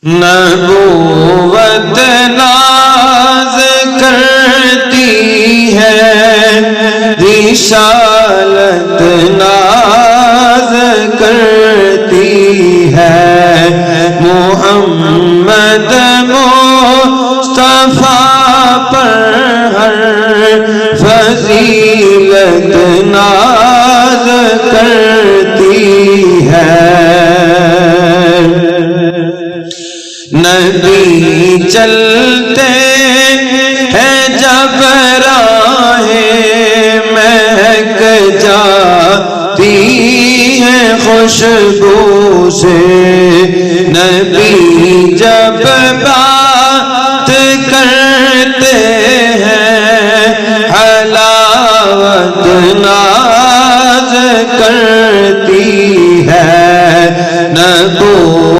نبوت ناز کرتی ہے، رسالت ناز کرتی ہے، محمد مصطفیٰ پر ہر فضیلت ناز کرتی ہے۔ نبی چلتے ہیں جب راہیں مہک جاتی ہیں خوشبو سے، نبی جب